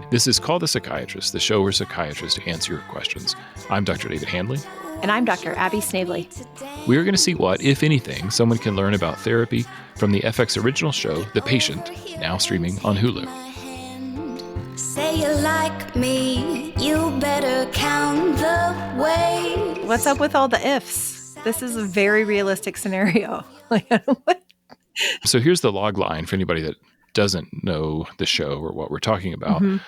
This is Call the Psychiatrist, the show where psychiatrists answer your questions. I'm Dr. David Handley. And I'm Dr. Abby Snavely. We are going to see what, if anything, someone can learn about therapy from the FX original show, The Patient, now streaming on Hulu. Say you like me, you better count the ways. What's up with all the ifs? This is a very realistic scenario. So here's the log line for anybody that doesn't know the show or what we're talking about. Mm-hmm.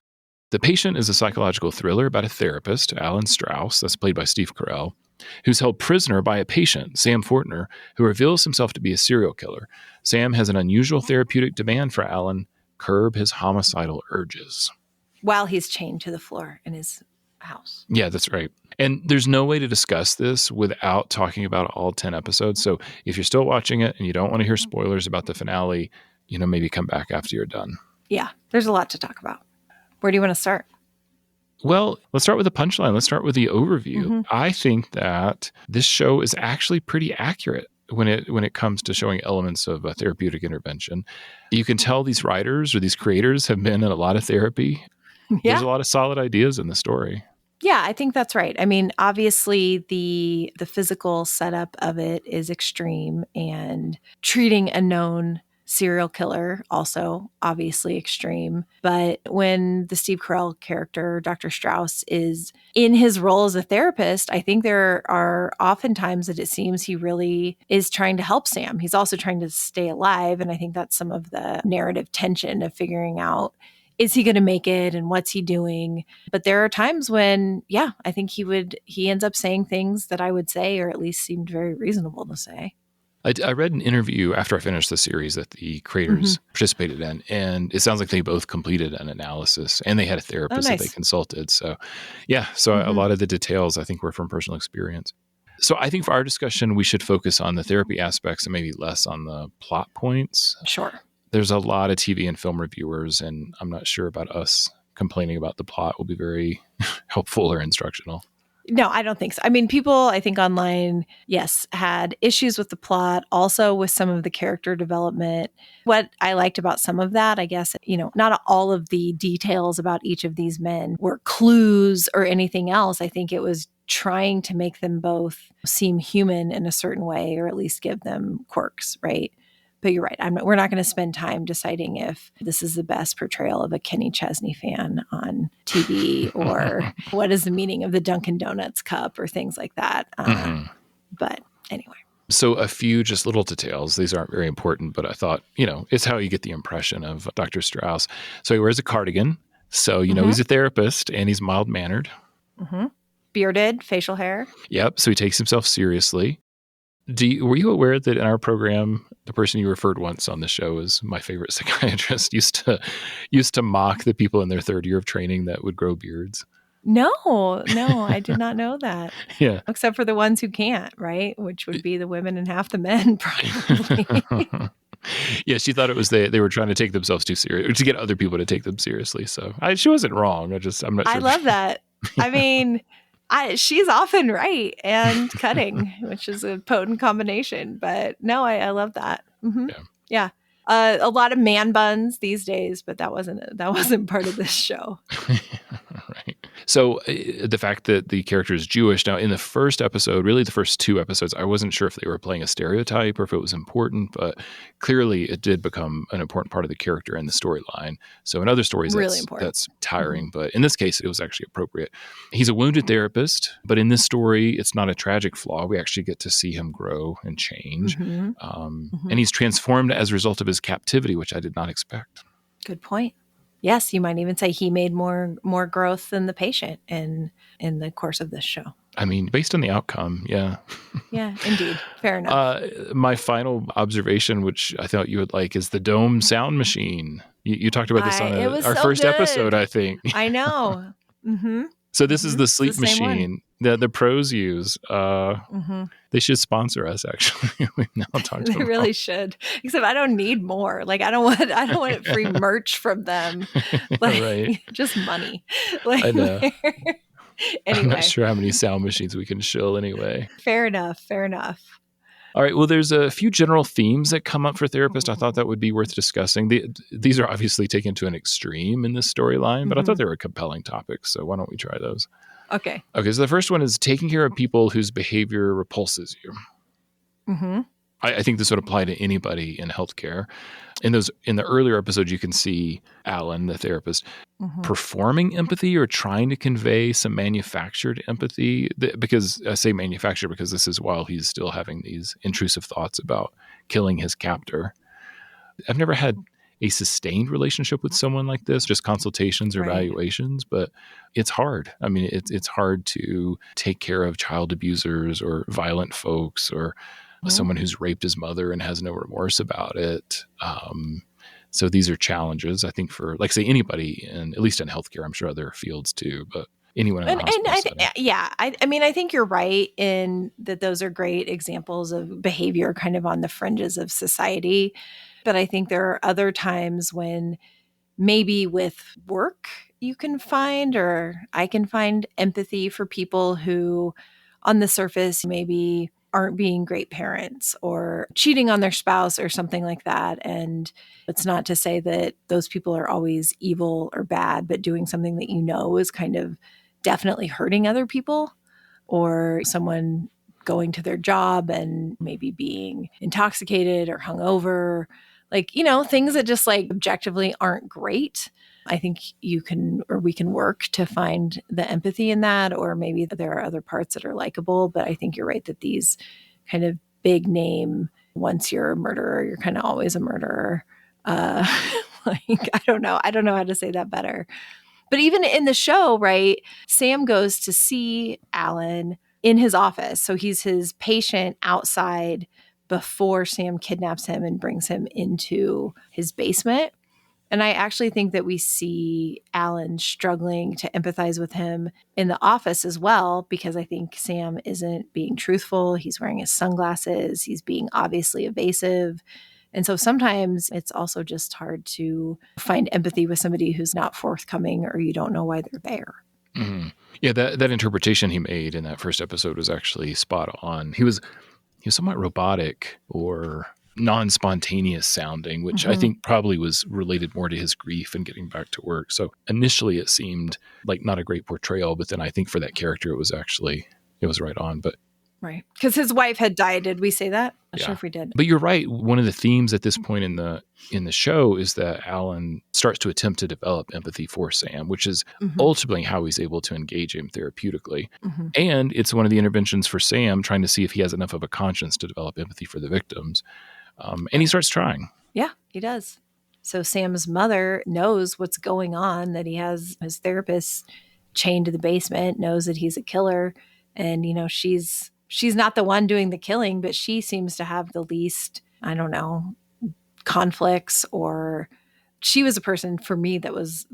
The Patient is a psychological thriller about a therapist, Alan Strauss, that's played by Steve Carell, who's held prisoner by a patient, Sam Fortner, who reveals himself to be a serial killer. Sam has an unusual therapeutic demand for Alan: curb his homicidal urges. While he's chained to the floor in his house. Yeah, that's right. And there's no way to discuss this without talking about all 10 episodes. So if you're still watching it and you don't want to hear spoilers about the finale, maybe come back after you're done. Yeah, there's a lot to talk about. Where do you want to start? Well, let's start with the punchline. Let's start with the overview. Mm-hmm. I think that this show is actually pretty accurate when it comes to showing elements of a therapeutic intervention. You can tell these writers or these creators have been in a lot of therapy. Yeah. There's a lot of solid ideas in the story. Yeah, I think that's right. I mean, obviously the physical setup of it is extreme, and treating a known serial killer also obviously extreme. But when the Steve Carell character, Dr. Strauss, is in his role as a therapist, I think there are often times that it seems he really is trying to help Sam. He's also trying to stay alive. And I think that's some of the narrative tension of figuring out, is he going to make it and what's he doing? But there are times when, yeah, I think he ends up saying things that I would say, or at least seemed very reasonable to say. I read an interview after I finished the series that the creators participated in, and it sounds like they both completed an analysis, and they had a therapist that they consulted. So, yeah, a lot of the details I think were from personal experience. So I think for our discussion, we should focus on the therapy aspects and maybe less on the plot points. Sure. There's a lot of TV and film reviewers, and I'm not sure about us complaining about the plot will be very helpful or instructional. No, I don't think so. I mean, people, I think online, yes, had issues with the plot, also with some of the character development. What I liked about some of that, I guess, not all of the details about each of these men were clues or anything else. I think it was trying to make them both seem human in a certain way, or at least give them quirks, right? But you're right. We're not going to spend time deciding if this is the best portrayal of a Kenny Chesney fan on TV, or what is the meaning of the Dunkin' Donuts cup, or things like that. But anyway. So a few just little details. These aren't very important, but I thought, it's how you get the impression of Dr. Strauss. So he wears a cardigan. So, he's a therapist, and he's mild-mannered. Mm-hmm. Bearded, facial hair. Yep. So he takes himself seriously. Were you aware that in our program, the person you referred once on the show as my favorite psychiatrist used to mock the people in their third year of training that would grow beards? No, I did not know that. Yeah. Except for the ones who can't, right? Which would be the women and half the men, probably. Yeah, she thought it was they were trying to take themselves too seriously, to get other people to take them seriously. So she wasn't wrong. I'm not sure. I love that. I mean, she's often right and cutting, which is a potent combination. But no, I love that. Mm-hmm. Yeah. A lot of man buns these days, but that wasn't part of this show. Right. So the fact that the character is Jewish, now in the first episode, really the first two episodes, I wasn't sure if they were playing a stereotype or if it was important, but clearly it did become an important part of the character and the storyline. So in other stories, really that's tiring, but in this case, it was actually appropriate. He's a wounded therapist, but in this story, it's not a tragic flaw. We actually get to see him grow and change. And he's transformed as a result of his captivity, which I did not expect. Good point. Yes, you might even say he made more growth than the patient in the course of this show. I mean, based on the outcome, yeah. Yeah, indeed. Fair enough. My final observation, which I thought you would like, is the dome sound machine. You talked about this on our first episode, I think. I know. Mm-hmm. So this is the sleep machine that the pros use. They should sponsor us, actually. We've now talked They really should. Except I don't need more. Like I don't want free merch from them. Like right. Just money. Like, I know. Anyway. I'm not sure how many sound machines we can shill anyway. Fair enough. All right. Well, there's a few general themes that come up for therapists. I thought that would be worth discussing. These are obviously taken to an extreme in this storyline, but I thought they were compelling topics. So why don't we try those? Okay. Okay. So the first one is taking care of people whose behavior repulses you. Mm-hmm. I think this would apply to anybody in healthcare. In the earlier episodes, you can see Alan, the therapist, performing empathy or trying to convey some manufactured empathy. Because I say manufactured because this is while he's still having these intrusive thoughts about killing his captor. I've never had a sustained relationship with someone like this, just consultations or evaluations, but it's hard. I mean, it's hard to take care of child abusers or violent folks or someone who's raped his mother and has no remorse about it. So these are challenges, I think, for, like, say, anybody, and at least in healthcare. I'm sure other fields too, but anyone in the hospital setting. I mean, I think you're right in that those are great examples of behavior kind of on the fringes of society. But I think there are other times when maybe with work you can find, or I can find empathy for people who on the surface maybe aren't being great parents or cheating on their spouse or something like that. And it's not to say that those people are always evil or bad, but doing something that you know is kind of definitely hurting other people, or someone going to their job and maybe being intoxicated or hungover, like, things that just like objectively aren't great. I think you can, or we can work to find the empathy in that, or maybe there are other parts that are likable. But I think you're right that these kind of big name, once you're a murderer, you're kind of always a murderer. Like, I don't know how to say that better. But even in the show, right, Sam goes to see Alan in his office. So he's his patient outside before Sam kidnaps him and brings him into his basement. And I actually think that we see Alan struggling to empathize with him in the office as well, because I think Sam isn't being truthful. He's wearing his sunglasses. He's being obviously evasive. And so sometimes it's also just hard to find empathy with somebody who's not forthcoming, or you don't know why they're there. Mm-hmm. Yeah, that interpretation he made in that first episode was actually spot on. He was somewhat robotic or non-spontaneous sounding, which I think probably was related more to his grief and getting back to work. So initially it seemed like not a great portrayal, but then I think for that character it was right on. But right, because his wife had died. Did we say that? I'm not sure if we did. But you're right. One of the themes at this point in the show is that Alan starts to attempt to develop empathy for Sam, which is ultimately how he's able to engage him therapeutically. And it's one of the interventions for Sam, trying to see if he has enough of a conscience to develop empathy for the victims. And he starts trying. Yeah, he does. So Sam's mother knows what's going on, that he has his therapist chained to the basement, knows that he's a killer. And, she's not the one doing the killing, but she seems to have the least, I don't know, conflicts, or she was a person for me that was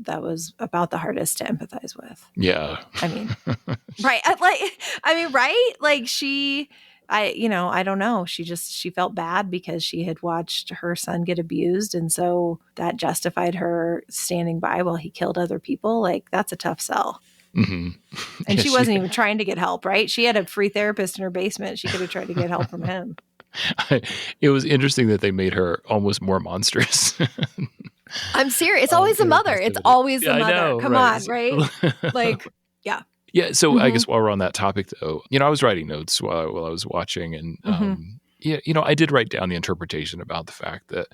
about the hardest to empathize with. Yeah. I mean, right. Right. Like I don't know. She felt bad because she had watched her son get abused. And so that justified her standing by while he killed other people. Like, that's a tough sell. Mm-hmm. And she wasn't even trying to get help, right? She had a free therapist in her basement. She could have tried to get help from him. It was interesting that they made her almost more monstrous. I'm serious. It's always the mother. It's always the mother. Know, Come on, right? Like, yeah. Yeah. So I guess while we're on that topic, though, I was writing notes while I was watching, and I did write down the interpretation about the fact that,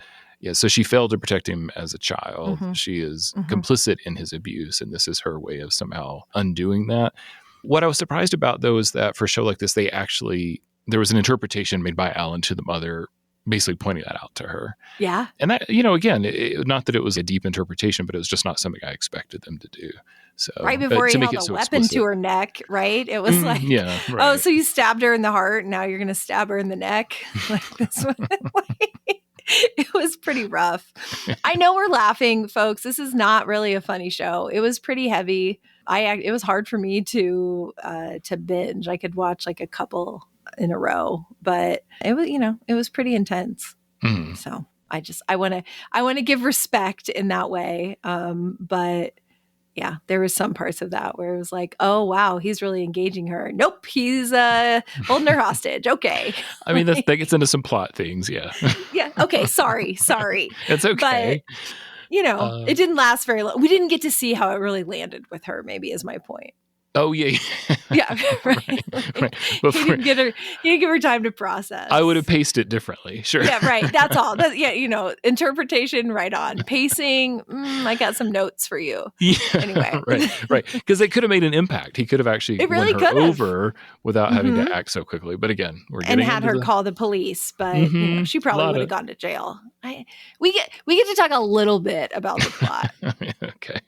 so she failed to protect him as a child. She is complicit in his abuse, and this is her way of somehow undoing that. What I was surprised about, though, is that for a show like this, there was an interpretation made by Alan to the mother, basically pointing that out to her. Yeah. And that, again, not that it was a deep interpretation, but it was just not something I expected them to do. So right before he held a weapon explicit to her neck, right? It was like, oh, so you stabbed her in the heart, and now you're going to stab her in the neck? Like this one. It was pretty rough. I know we're laughing, folks. This is not really a funny show. It was pretty heavy. It was hard for me to binge. I could watch like a couple in a row, but it was pretty intense. So I want to give respect in that way. But Yeah, there was some parts of that where it was like, oh, wow, he's really engaging her. Nope, he's holding her hostage. Okay. I mean, that gets into some plot things. Yeah. Yeah. Okay. Sorry. It's okay. But, it didn't last very long. We didn't get to see how it really landed with her, maybe is my point. Oh, yeah. Yeah. Right. Right. He didn't give her time to process. I would have paced it differently. Sure. Yeah, right. That's all. Interpretation, right on. Pacing, I got some notes for you. Yeah. Anyway. Right. Because they could have made an impact. He could have actually really won her over without having to act so quickly. But again, we're getting had her call the police, but she probably would have gone to jail. We get to talk a little bit about the plot. Okay.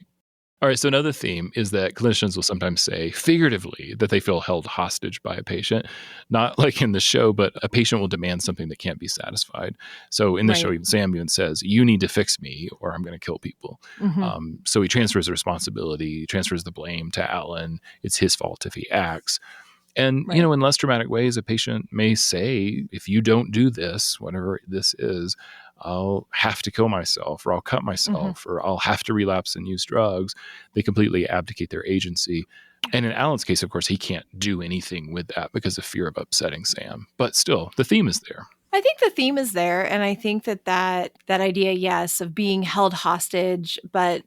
All right, so another theme is that clinicians will sometimes say, figuratively, that they feel held hostage by a patient. Not like in the show, but a patient will demand something that can't be satisfied. So in the show, Sam even says, you need to fix me or I'm going to kill people. So he transfers the responsibility, transfers the blame to Alan. It's his fault if he acts. And, in less dramatic ways, a patient may say, if you don't do this, whatever this is, I'll have to kill myself or I'll cut myself or I'll have to relapse and use drugs. They completely abdicate their agency. And in Alan's case, of course, he can't do anything with that because of fear of upsetting Sam. But still, the theme is there. I think the theme is there. And I think that idea, yes, of being held hostage, but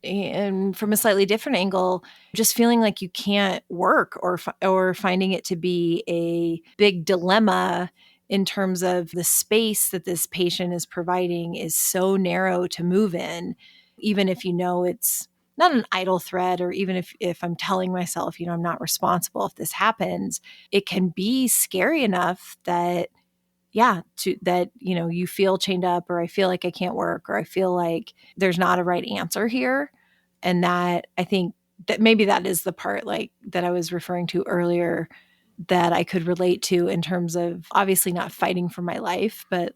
and from a slightly different angle, just feeling like you can't work or finding it to be a big dilemma in terms of the space that this patient is providing is so narrow to move in, even if it's not an idle threat, or even if I'm telling myself, I'm not responsible if this happens, it can be scary enough that you feel chained up, or I feel like I can't work, or I feel like there's not a right answer here. And that I think that maybe that is the part like that I was referring to earlier that I could relate to in terms of obviously not fighting for my life, but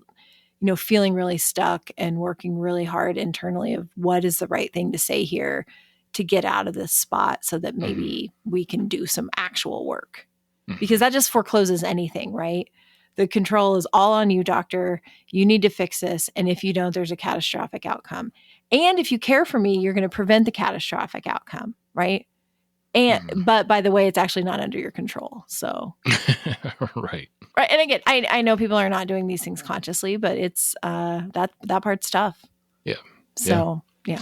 feeling really stuck and working really hard internally of what is the right thing to say here to get out of this spot so that maybe we can do some actual work. Because that just forecloses anything, right? The control is all on you, doctor. You need to fix this. And if you don't, there's a catastrophic outcome. And if you care for me, you're going to prevent the catastrophic outcome, right? But by the way, it's actually not under your control. So, right. And again, I know people are not doing these things consciously, but it's that part's tough. Yeah. So, yeah.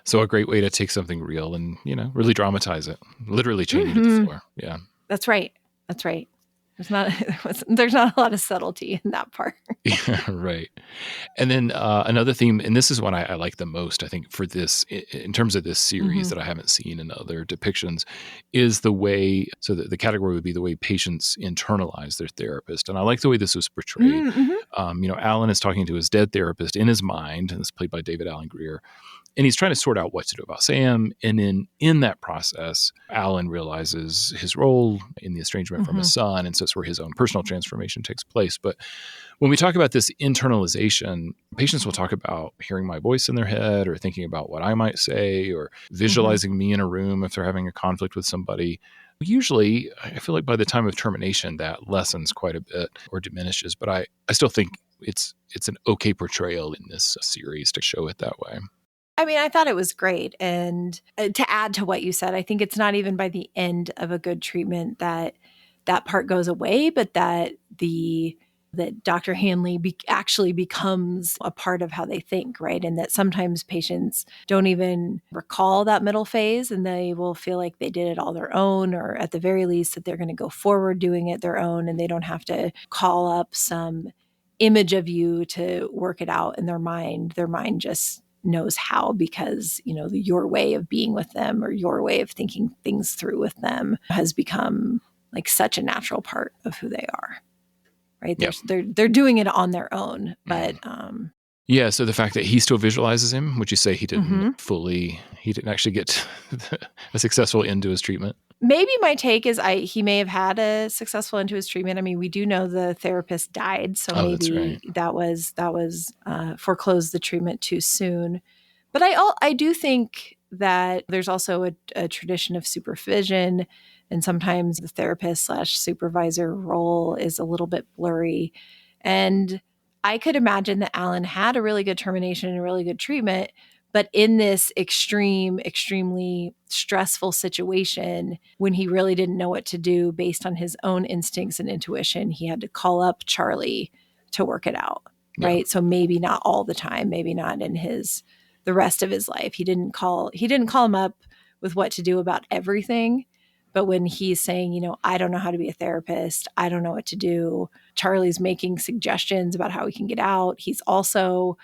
So a great way to take something real and, really dramatize it, literally chain you to the floor. Yeah. That's right. There's not a lot of subtlety in that part. Yeah, right. And then another theme, and this is one I like the most, I think, for this, in terms of this series that I haven't seen in other depictions, is the way, so the category would be the way patients internalize their therapist. And I like the way this was portrayed. Alan is talking to his dead therapist in his mind, and it's played by David Alan Grier. And he's trying to sort out what to do about Sam. And in that process, Alan realizes his role in the estrangement from his son. And so it's where his own personal transformation takes place. But when we talk about this internalization, patients will talk about hearing my voice in their head or thinking about what I might say or visualizing me in a room if they're having a conflict with somebody. Usually, I feel like by the time of termination, that lessens quite a bit or diminishes. But I still think it's an okay portrayal in this series to show it that way. I mean, I thought it was great. And to add to what you said, I think it's not even by the end of a good treatment that part goes away, but that Dr. Hanley actually becomes a part of how they think, right? And that sometimes patients don't even recall that middle phase and they will feel like they did it all their own, or at the very least that they're going to go forward doing it their own and they don't have to call up some image of you to work it out in their mind. Their mind just knows how because, your way of being with them or your way of thinking things through with them has become like such a natural part of who they are. Right. Yeah. They're doing it on their own. But yeah. So the fact that he still visualizes him, would you say he didn't he didn't actually get a successful end to his treatment? Maybe my take is he may have had a successful end to his treatment. I mean, we do know the therapist died, so maybe that was foreclosed the treatment too soon. But I do think that there's also a tradition of supervision, and sometimes the therapist/supervisor role is a little bit blurry. And I could imagine that Alan had a really good termination and a really good treatment, But in this extremely stressful situation, when he really didn't know what to do based on his own instincts and intuition, he had to call up Charlie to work it out, right? So maybe not all the time, maybe not in the rest of his life. He didn't call him up with what to do about everything. But when he's saying, I don't know how to be a therapist, I don't know what to do, Charlie's making suggestions about how he can get out. He's also,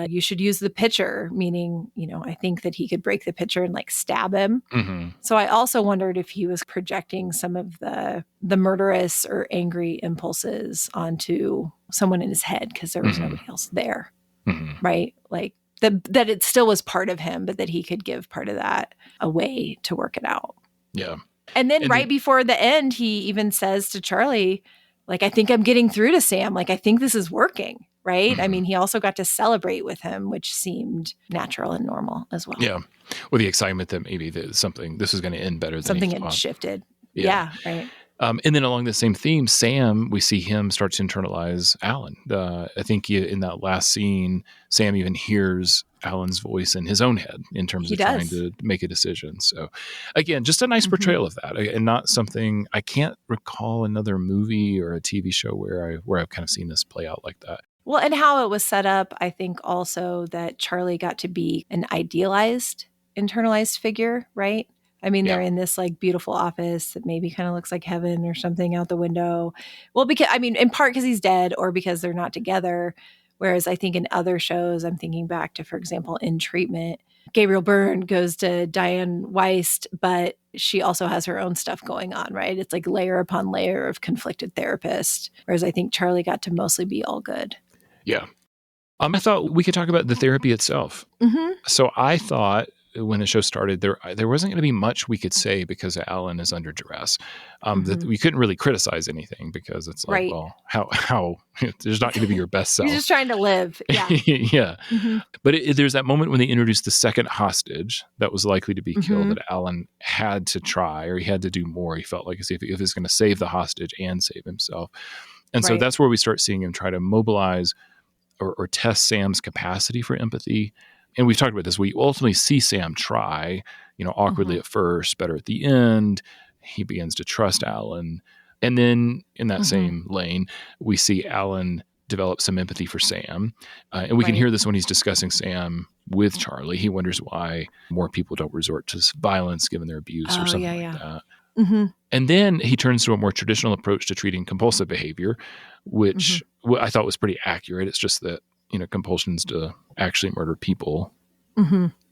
you should use the pitcher, meaning, I think that he could break the pitcher and like stab him. Mm-hmm. So I also wondered if he was projecting some of the murderous or angry impulses onto someone in his head because there was nobody else there, right? Like that it still was part of him, but that he could give part of that away to work it out. Yeah. And then before the end, he even says to Charlie, like, I think I'm getting through to Sam. Like, I think this is working, right? I mean, he also got to celebrate with him, which seemed natural and normal as well. Yeah. Well, the excitement that maybe this was going to end better than something had shifted. Yeah, right. And then along the same theme, Sam, we see him start to internalize Alan. I think in that last scene, Sam even hears Alan's voice in his own head in terms of trying to make a decision. So again, just a nice portrayal of that, and not something, I can't recall another movie or a TV show where I've kind of seen this play out like that. Well, and how it was set up, I think also that Charlie got to be an internalized figure, right? I mean, they're in this like beautiful office that maybe kind of looks like heaven or something out the window. Well, in part because he's dead or because they're not together. Whereas I think in other shows, I'm thinking back to, for example, In Treatment, Gabriel Byrne goes to Diane Weist, but she also has her own stuff going on, right? It's like layer upon layer of conflicted therapist. Whereas I think Charlie got to mostly be all good. Yeah. I thought we could talk about the therapy itself. So I thought when the show started, there wasn't going to be much we could say because Alan is under duress. That we couldn't really criticize anything because it's like, well, how there's not going to be your best self. He's just trying to live. Yeah. Yeah. But there's that moment when they introduced the second hostage that was likely to be killed that Alan had to try, or he had to do more. He felt like as if he was going to save the hostage and save himself. And so that's where we start seeing him try to mobilize or test Sam's capacity for empathy. And we've talked about this. We ultimately see Sam try, awkwardly at first, better at the end. He begins to trust Alan. And then in that same lane, we see Alan develop some empathy for Sam. And we can hear this when he's discussing Sam with Charlie. He wonders why more people don't resort to violence given their abuse or something like that. And then he turns to a more traditional approach to treating compulsive behavior, which I thought was pretty accurate. It's just that, compulsions to actually murder people,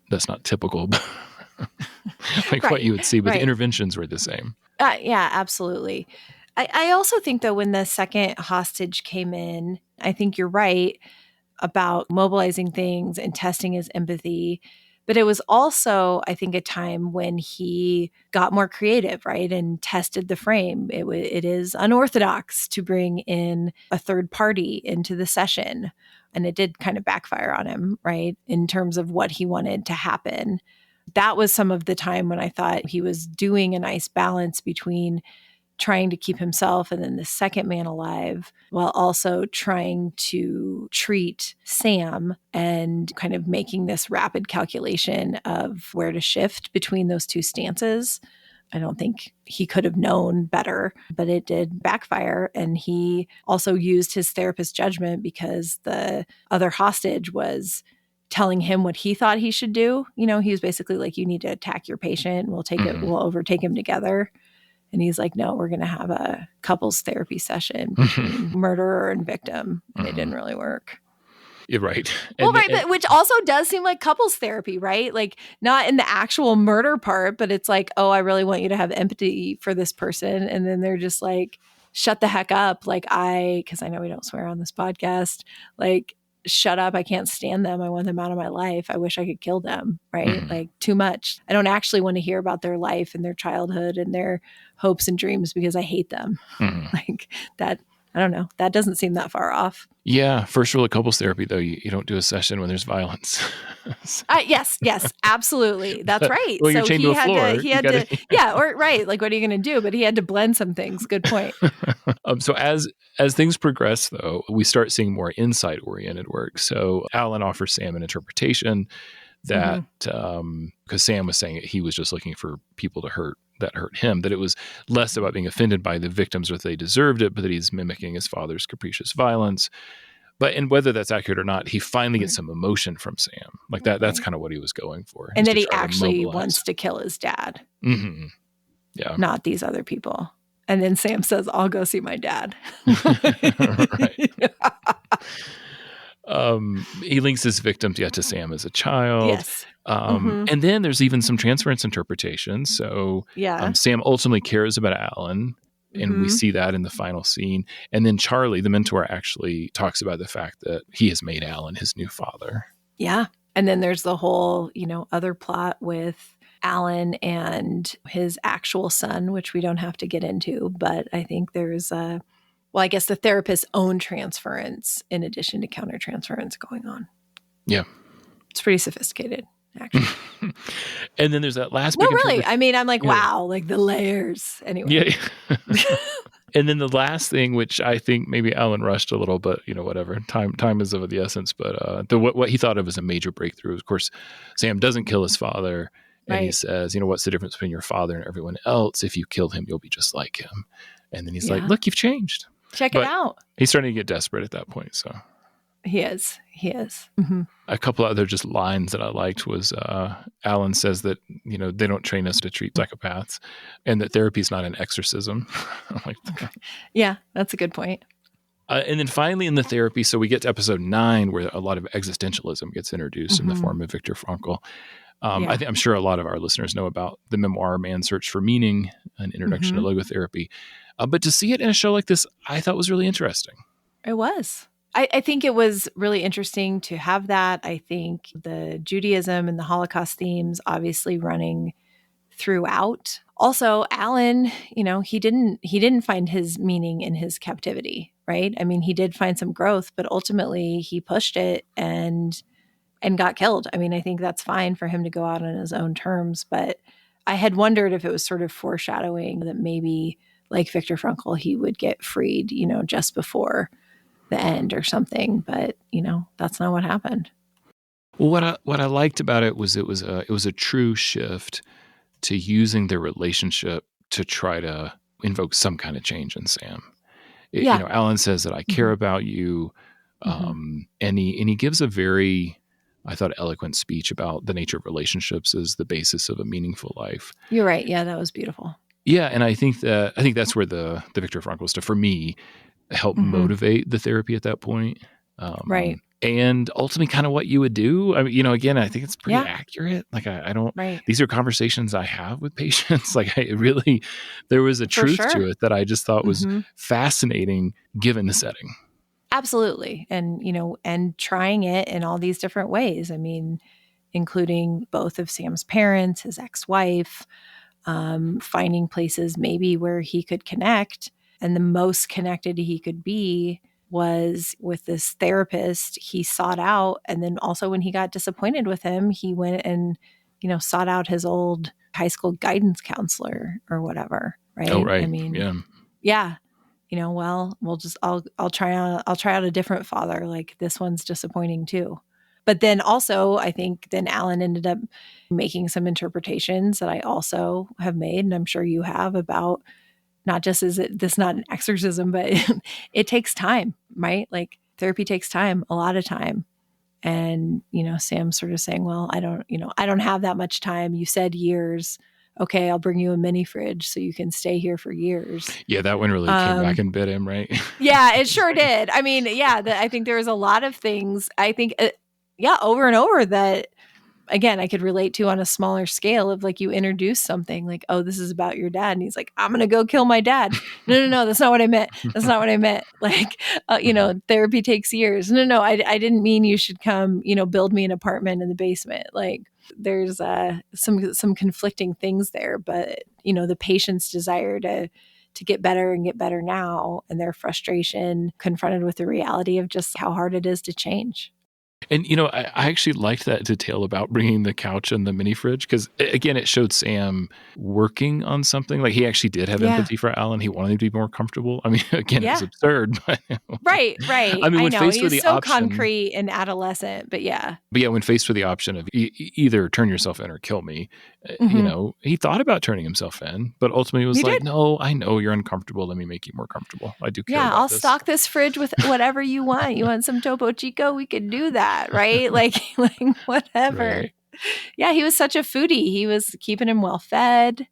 that's not typical. Like what you would see, but the interventions were the same. Yeah, absolutely. I also think, though, when the second hostage came in, I think you're right about mobilizing things and testing his empathy. But it was also, I think, a time when he got more creative, right, and tested the frame. It is unorthodox to bring in a third party into the session. And it did kind of backfire on him, right, in terms of what he wanted to happen. That was some of the time when I thought he was doing a nice balance between trying to keep himself and then the second man alive, while also trying to treat Sam and kind of making this rapid calculation of where to shift between those two stances. I don't think he could have known better, but it did backfire. And he also used his therapist's judgment because the other hostage was telling him what he thought he should do. He was basically like, you need to attack your patient. We'll overtake him together. And he's like, no, we're going to have a couples therapy session between murderer and victim. And it didn't really work. You're right. But which also does seem like couples therapy, right? Like not in the actual murder part, but it's like, oh, I really want you to have empathy for this person. And then they're just like, shut the heck up. Like because I know we don't swear on this podcast, like, shut up. I can't stand them. I want them out of my life. I wish I could kill them, right? Like too much. I don't actually want to hear about their life and their childhood and their hopes and dreams because I hate them. Like that. I don't know. That doesn't seem that far off. Yeah. First rule of couples therapy, though, you don't do a session when there's violence. Yes, absolutely. That's right. Well, you're chained to a floor. Like, what are you going to do? But he had to blend some things. Good point. So as things progress, though, we start seeing more insight-oriented work. So Alan offers Sam an interpretation that, because Sam was saying he was just looking for people to hurt him, that it was less about being offended by the victims or that they deserved it, but that he's mimicking his father's capricious violence. And whether that's accurate or not, he finally gets some emotion from Sam. Like that's kind of what he was going for. And that he actually wants to kill his dad. Mm-hmm. Yeah. Not these other people. And then Sam says, I'll go see my dad. Right. He links his victims to Sam as a child. Yes. And then there's even some transference interpretations. So Sam ultimately cares about Alan, and we see that in the final scene. And then Charlie, the mentor, actually talks about the fact that he has made Alan his new father. Yeah. And then there's the whole, other plot with Alan and his actual son, which we don't have to get into. But I think there's I guess the therapist's own transference in addition to countertransference going on. Yeah. It's pretty sophisticated, actually. And then there's that last No, really. I mean, I'm like, wow, like the layers. Anyway. Yeah. And then the last thing, which I think maybe Alan rushed a little, but whatever. Time is of the essence. But what he thought of as a major breakthrough, of course, Sam doesn't kill his father. And he says, what's the difference between your father and everyone else? If you kill him, you'll be just like him. And then he's like, look, you've changed. Check it out. He's starting to get desperate at that point. So he is. Mm-hmm. A couple other just lines that I liked was Alan says that, they don't train us to treat psychopaths and that therapy is not an exorcism. Yeah, that's a good point. And then finally in the therapy, so we get to episode 9 where a lot of existentialism gets introduced in the form of Viktor Frankl. I'm sure a lot of our listeners know about the memoir Man's Search for Meaning, an introduction to logotherapy. But to see it in a show like this, I thought was really interesting. It was. I think it was really interesting to have that. I think the Judaism and the Holocaust themes obviously running throughout. Also, Alan, he didn't find his meaning in his captivity, right? I mean, he did find some growth, but ultimately he pushed it and got killed. I mean, I think that's fine for him to go out on his own terms, but I had wondered if it was sort of foreshadowing that maybe, like Viktor Frankl, he would get freed, just before the end or something. But, that's not what happened. Well, what I liked about it was it was a true shift to using their relationship to try to invoke some kind of change in Sam. Alan says that I care about you, and he gives a very, I thought, eloquent speech about the nature of relationships as the basis of a meaningful life. You're right. Yeah, that was beautiful. Yeah, and I think that's where the Viktor Frankl stuff for me helped motivate the therapy at that point. Right. And ultimately kind of what you would do. I mean, again, I think it's pretty accurate. Like I don't, these are conversations I have with patients. Like there was a truth to it that I just thought was fascinating given the setting. Absolutely. And, and trying it in all these different ways. I mean, including both of Sam's parents, his ex-wife, finding places maybe where he could connect. And the most connected he could be was with this therapist he sought out. And then also when he got disappointed with him, he went and, sought out his old high school guidance counselor or whatever. Right. Oh, right. I mean, yeah. I'll try out a different father. Like this one's disappointing too. But then also, I think then Alan ended up making some interpretations that I also have made, and I'm sure you have, about not just is it this not an exorcism, but it takes time, right? Like therapy takes time, a lot of time. And, Sam's sort of saying, well, I don't have that much time. You said years. Okay, I'll bring you a mini fridge so you can stay here for years. Yeah, that one really came back and bit him, right? Yeah, it sure did. I mean, I think there was a lot of things, I think, over and over that, again, I could relate to on a smaller scale of like you introduce something like, oh, this is about your dad. And he's like, I'm going to go kill my dad. No, that's not what I meant. That's not what I meant. Like, therapy takes years. No, I didn't mean you should come, build me an apartment in the basement. Like there's some conflicting things there, but, the patient's desire to get better and get better now and their frustration confronted with the reality of just how hard it is to change. And, I actually liked that detail about bringing the couch and the mini fridge because, again, it showed Sam working on something. Like, he actually did have empathy for Alan. He wanted him to be more comfortable. I mean, again, it was absurd. But Right. I mean, I when know. faced He with was the so option, concrete and adolescent, but yeah. when faced with the option of either turn yourself in or kill me, he thought about turning himself in, but ultimately was like, no, I know you're uncomfortable. Let me make you more comfortable. I do care about I'll this. stock this fridge with whatever you want. You want some Topo Chico? We could do that, right? like whatever. Right. Yeah, he was such a foodie. He was keeping him well fed.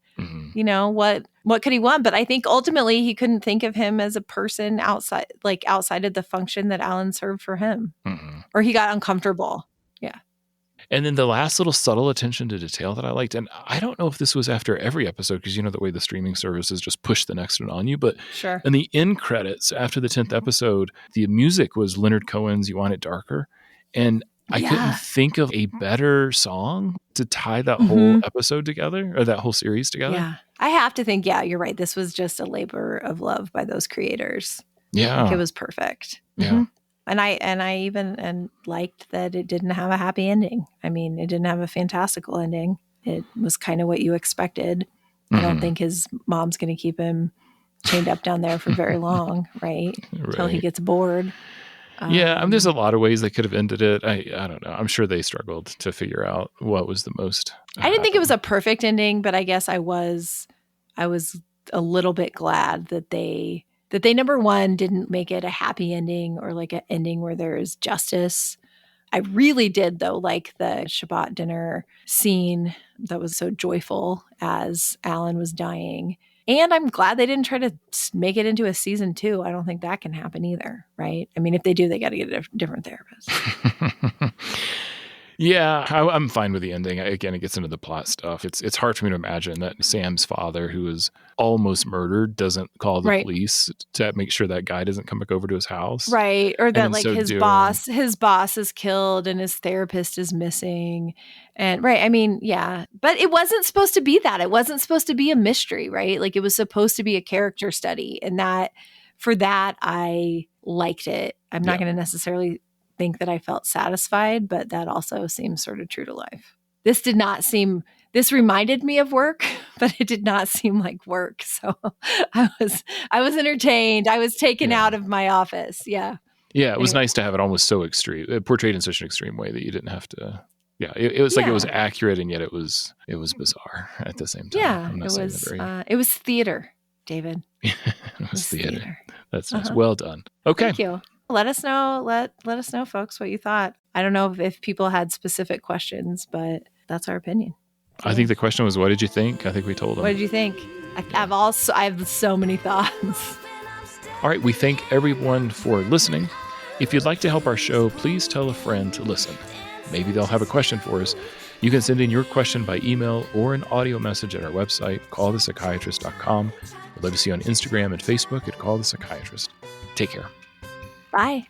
What could he want? But I think ultimately he couldn't think of him as a person outside of the function that Alan served for him. Or he got uncomfortable. Yeah. And then the last little subtle attention to detail that I liked, and I don't know if this was after every episode, because the way the streaming services just push the next one on you, but in the end credits after the 10th episode, the music was Leonard Cohen's You Want It Darker. And I couldn't think of a better song to tie that whole episode together, or that whole series together. Yeah. I have to think, you're right. This was just a labor of love by those creators. Yeah. Like, it was perfect. Yeah. And I even liked that it didn't have a happy ending. I mean, it didn't have a fantastical ending. It was kind of what you expected. I don't think his mom's going to keep him chained up down there for very long, right? Until he gets bored. There's a lot of ways they could have ended it. I don't know. I'm sure they struggled to figure out what was the most. I didn't think it was a perfect ending, but I guess I was a little bit glad that they number one didn't make it a happy ending or like an ending where there is justice. I really did though like the Shabbat dinner scene that was so joyful as Alan was dying. And I'm glad they didn't try to make it into a season 2. I don't think that can happen either, right? I mean, if they do, they got to get a different therapist. Yeah, I'm fine with the ending. Again, it gets into the plot stuff. It's hard for me to imagine that Sam's father, who was almost murdered, doesn't call the police to make sure that guy doesn't come back over to his house. Right. Or that like his boss is killed and his therapist is missing. And I mean, yeah. But it wasn't supposed to be that. It wasn't supposed to be a mystery, right? Like, it was supposed to be a character study. And for that, I liked it. I'm not going to necessarily think that I felt satisfied, but that also seems sort of true to life. This reminded me of work, but it did not seem like work. So I was entertained. I was taken out of my office. Yeah. Yeah. It was nice to have it almost so extreme, portrayed in such an extreme way that you didn't have to. Yeah. It was like it was accurate, and yet it was bizarre at the same time. Yeah. It was theater, David. It was theater. That's nice. Well done. Okay. Thank you. Let us know. Let us know, folks, what you thought. I don't know if people had specific questions, but that's our opinion. So, I think the question was, what did you think? I think we told them. What did you think? I have so many thoughts. All right. We thank everyone for listening. If you'd like to help our show, please tell a friend to listen. Maybe they'll have a question for us. You can send in your question by email or an audio message at our website, callthepsychiatrist.com. We'd love to see you on Instagram and Facebook at Call the Psychiatrist. Take care. Bye.